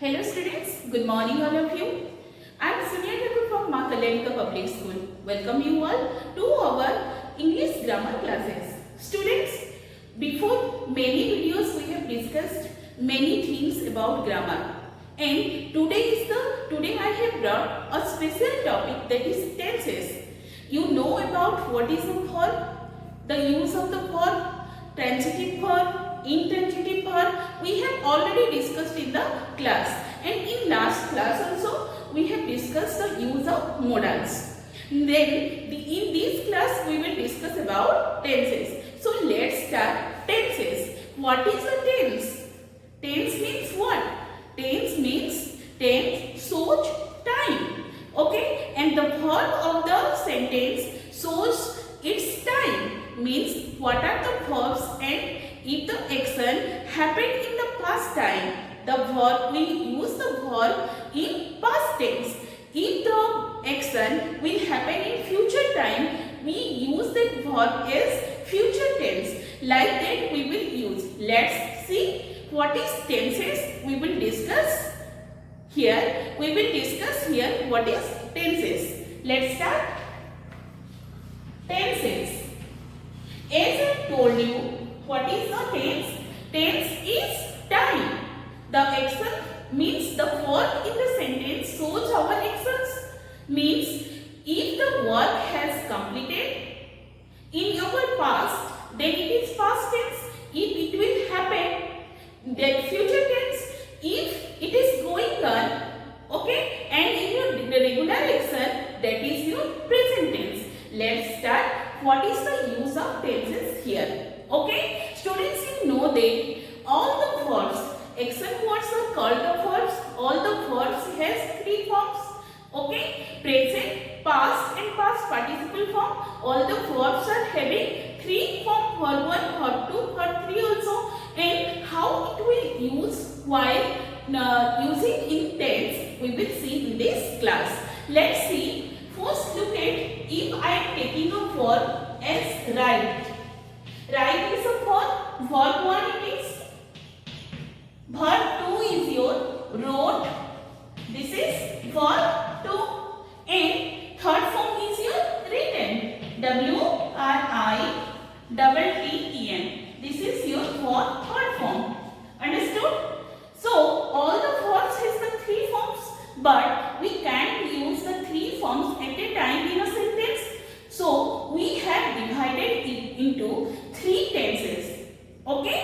Hello students, good morning all of you. I am Sonia Thakur from Ma Kalyanika Public School. Welcome you all to our English grammar classes. Students, before many videos we have discussed many things about grammar. And today I have brought a special topic, that is tenses. You know about what is a verb, the use of the verb, transitive verb, intransitive verb. We have already discussed in the class, and in last class also we have discussed the use of modals. Then in this class we will discuss about tenses. So let's start tenses. What is a tense? Tense means what? Tense means tense shows time. Okay, and the verb of the sentence shows its time, means what are the verbs, and if the action happened in the past time, the verb we use the verb in past tense. If the action will happen in future time, we use that verb as future tense. Like that we will use. Let's see what is tenses. We will discuss here. We will discuss here what is tenses. Let's start. Tenses. As I told you, what is a tense? Tense is time. The action means the verb in the sentence shows our actions. Means if the work has completed in our past, then it is past tense. If it will happen, then future tense. If it is going on, okay, and in your regular action, that is your present tense. Let's start. What is the use of tenses here? Okay, students, you know that all the verbs, action words are called the verbs. All the verbs has three forms. Okay, present, past and past participle form. All the verbs are having three forms, verb 1, verb 2, verb 3 also. And how it will use while using in tense, we will see in this class. Let's see. First look at, if I am taking a verb as write. Write is a verb. Verb 1 it is. Verb 2 is your wrote. This is verb 2. And third form is your written. W-R-I-T-T-E-N. This is your verb third form. Understood? So all the verbs has the three forms, but we can't use the three forms at a time in a sentence. So we have divided it into three tenses. Okay?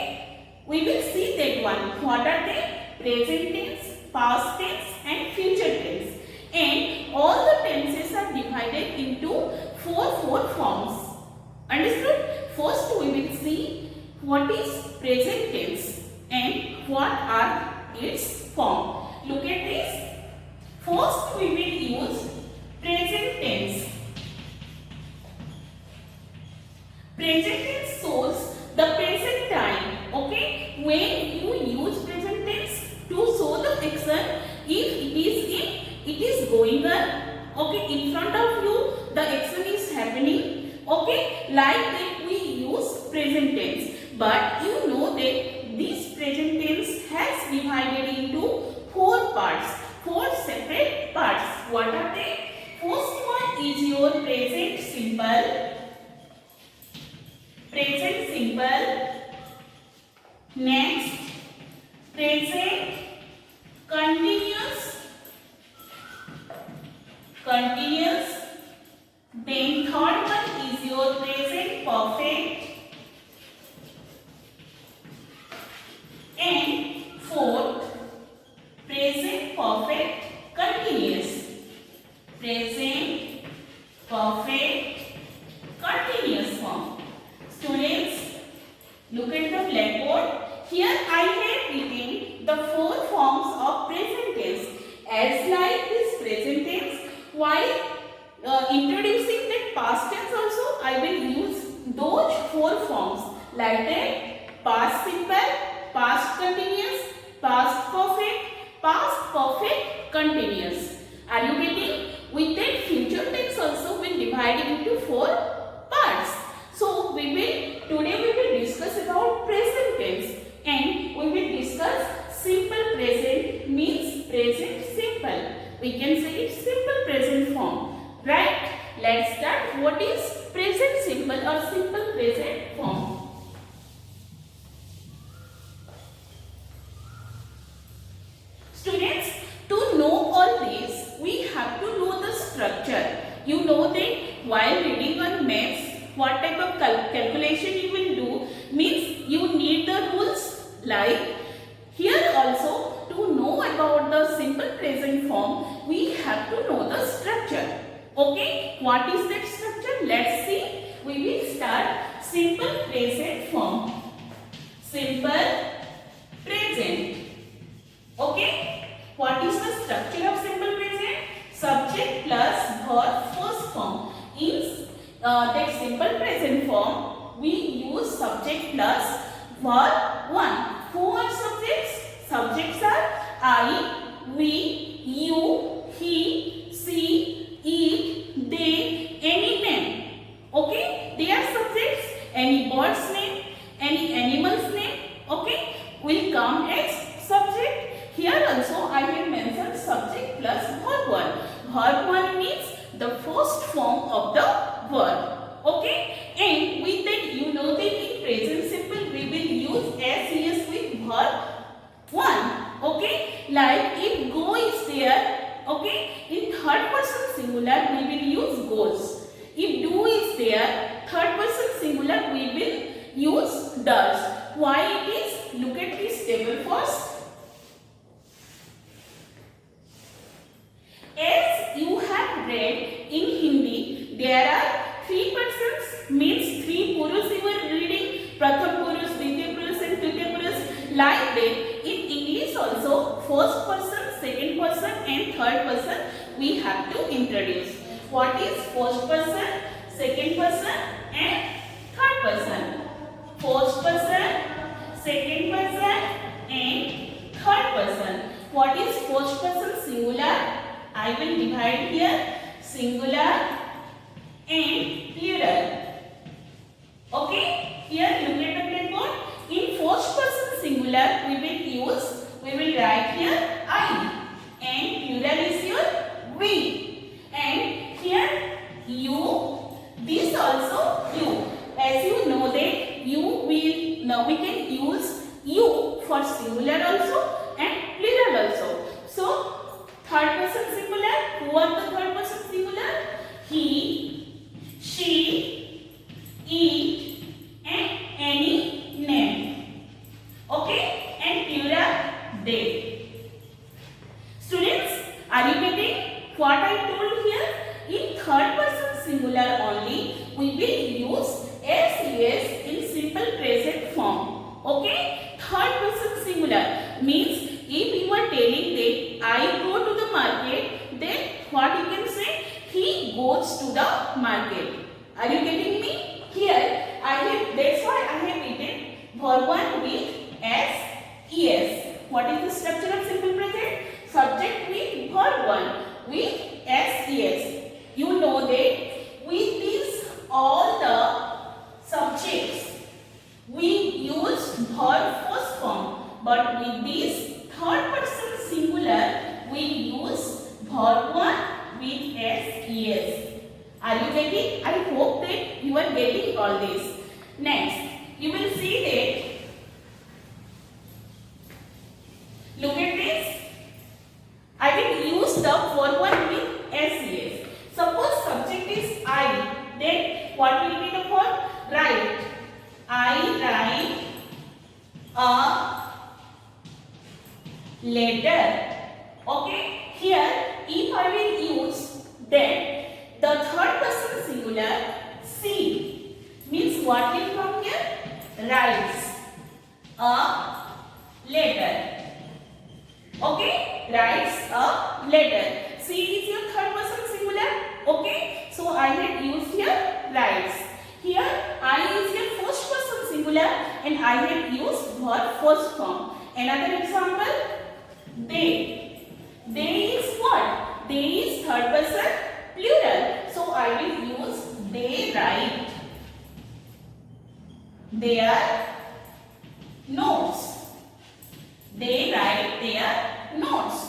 We will see that one. What are they? Present tense, past tense and future tense. And all the tenses are divided into four forms. Understood? First we will see what is present tense and what are its form. Look at this. First we will use present tense. Present tense shows the present time. Okay, when you use present tense to show the action, if it is going on, okay, in front of you the action is happening, okay, like that we use present tense. But you know that this present tense has divided into four parts, four separate parts. What are they? First one is your present simple. Present simple. Next, present continuous. Continuous. Then third one is your present perfect. And fourth, present perfect continuous. Present perfect continuous form. Students, look at the blackboard. Here I have written the four forms of present tense. As like this present tense, while introducing that past tense also, I will use those four forms. Like that, past simple, past continuous, past perfect continuous. Are you getting? With that, future tense also will divide into four parts. So today we will discuss about present tense, and we will discuss simple present means present simple. We can say it's simple present form. Right? Let's start. What is present simple or simple present form? Students, to know all this, we have to know the structure. You know that while reading on maths, what type of calculation you will do means you need the rules. Like here also, to know about the simple present form, we have to know the structure. Okay, what is that structure? Let's see. We will start simple present form. Simple present. Okay, what is the structure of simple present? Subject plus verb first form. In that simple present form, we use subject plus verb 1. Who are subjects? Subjects are I, we, you, he, she, it, they, any name. Okay, they are subjects. Any bird's name, any animal's name, okay, will come as subject. Here also I have mentioned subject plus verb 1. Verb 1 means the first form of the verb. Okay, and with that you know that in present simple we will use SES with verb 1. Okay, like if go is there, okay, in third person singular we will use goes. If do is there, third person singular we will use does. Why it is? Look at this table first. As you have read in Hindi, there are 3 persons, means 3 Purush you were reading, Pratham Purush, Dvitiya Purush and Tritiya Purush. Like that, in English also, first person, second person and third person we have to introduce. What is first person, second person and third person? First person, second person and third person. What is first person singular? I will divide here singular and plural. Okay, here look at the blackboard. In first person singular we will write here I, and plural is your we, and here you, this also you. As you know that you will, now we can use you for singular also and plural also. So third person singular, who are the third person singular? He, she, it and any name. Okay, and plural they. Students, are you getting what I told here? In third person singular only we will use SES in simple present form. Okay, third person singular means if you are telling that I go to the market, then what you can say? He goes to the market. Are you getting me? Here that's why I have written verb 1 with SES. What is the structure of simple present? Subject with verb 1 with SES. You know that with these all the subjects we use verb first form, but with this third person singular we use verb 1 with SES. Are you getting? I hope that you are getting all this. Next, you will see that, look at this. I will use the verb 1 with SES. Suppose subject is I, then what will be the verb? Write. I write a letter. Okay, here if I will use then the third person singular she means what will come here? Writes a letter. Okay, writes a letter. She is your third person singular. Okay, so I had used here writes. Here I is your first person singular and I had used verb first form. Another example, they. They is what? They is third person plural. So I will use they write their notes. They write their notes.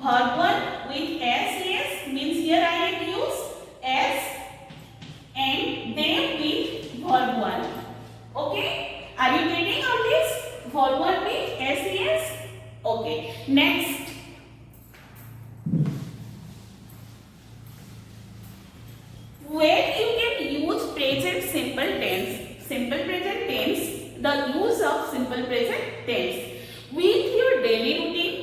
verb 1 with s, yes, means here I have used s, and then with verb 1. Okay, are you getting all this? Verb 1 with s, yes. Okay, next. When you can use present simple tense. Simple present tense, the use of simple present tense with your daily routine,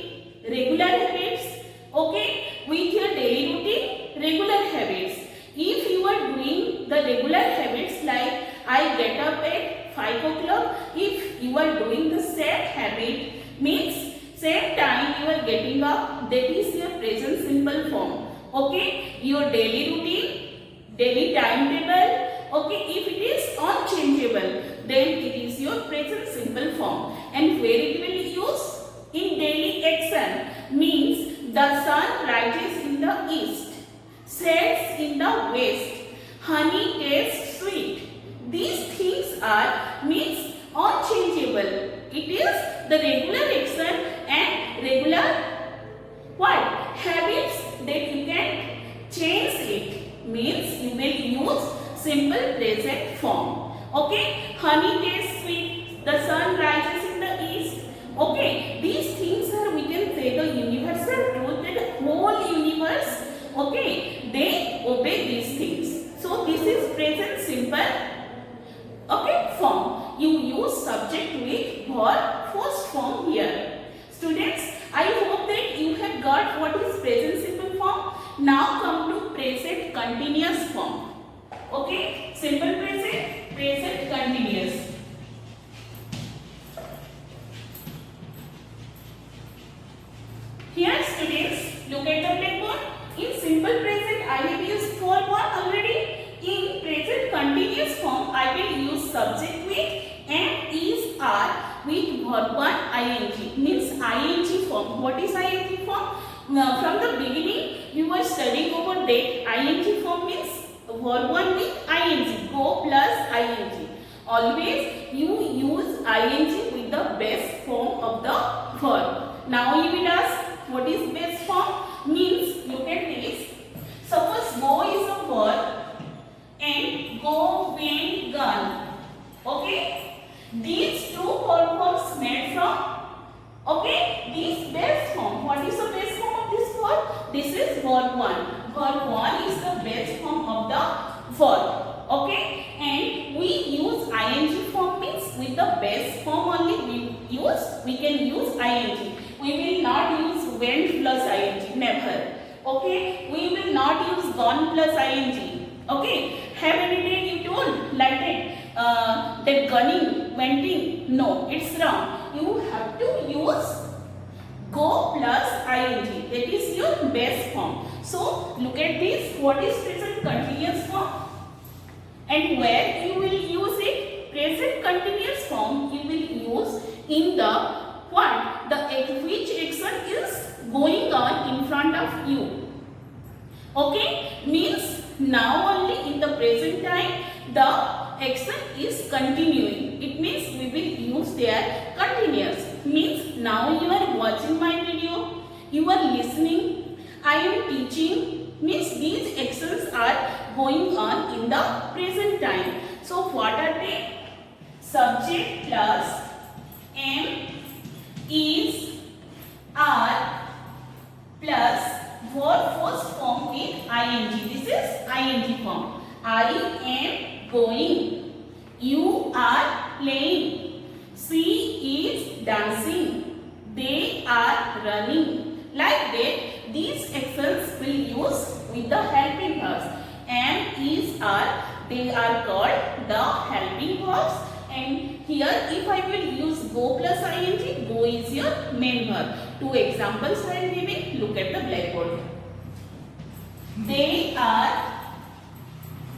regular habits. Okay, with your daily routine, regular habits. If you are doing the regular habits like I get up at 5 o'clock, if you are doing the same habit, means same time you are getting up, that is your present simple form. Okay, your daily routine, daily timetable. Okay, if it is unchangeable, then it is your present simple form. And where it will be used? In daily action, means the sun rises in the east, sets in the west, honey tastes sweet. These things are means unchangeable. It is the regular action and regular what? Habits that you can change it. Means you will use simple present form. Okay? Honey tastes sweet. The sun rises in the east. Okay? These things are, we can say, the universal truth that the whole universe, okay, they obey these things. So this is present simple, okay, form. You use subject with verb first form here. Students, I hope that you have got what is present simple form. Now come to present continuous form. Okay, simple present, present continuous. Here students, look at the blackboard. In simple present, I have used verb 1 already. In present continuous form, I will use subject with and, is, are with verb 1 ing. Means ing form. What is ing form? From the beginning, we were studying over that ing form means verb 1 with ing. Go plus ing. Always you use ing with the base form of the verb. Now you will ask, what is base form? Means, look at this. Suppose go is a verb and go, went, gone. Okay? These two verb forms made from, okay, this base form. What is the base form of this verb? This is verb 1. Verb 1 is the base form of the verb. Okay? And we use ing form, means with the base form only we can use ing. We will not use went plus ing, never. Okay, we will not use gone plus ing. Okay, have any day you told like that gunning, wenting? No, it's wrong. You have to use go plus ing. That is your base form. So look at this. What is present continuous form? And where you will use it? Present continuous form you will use in the what? Which action is going on in front of you. Okay? Means now only in the present time the action is continuing. It means we will use there continuous. Means now you are watching my video, you are listening, I am teaching. Means these actions are going on in the present time. So what are they? Subject plus am, is, are plus verb first form with ing. This is ing form. I am going. You are playing. She is dancing. They are running. Like that, these actions will use with the helping verbs. Am, is, are, they are called the helping verbs. And here if I will use go plus ing, go is your main verb. Two examples I am giving. Look at the blackboard. They are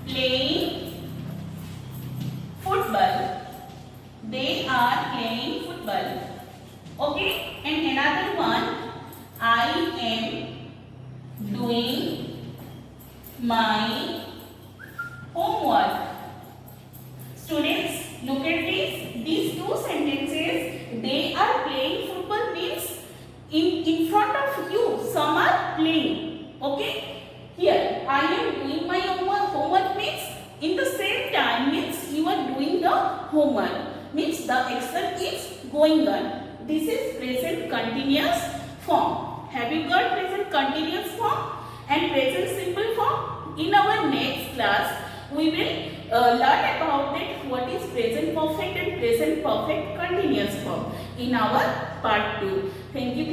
playing football. They are playing football. Okay? And another one. I am doing my homework. Students, look at this. These two sentences, they are playing football means in front of you. Some playing. Okay? Here, I am doing my homework. Homework means in the same time means you are doing the homework. Means the action is going on. This is present continuous form. Have you got present continuous form and present simple form? In our next class, we will learn about it, what is present perfect and present perfect continuous form in our part 2. Thank you.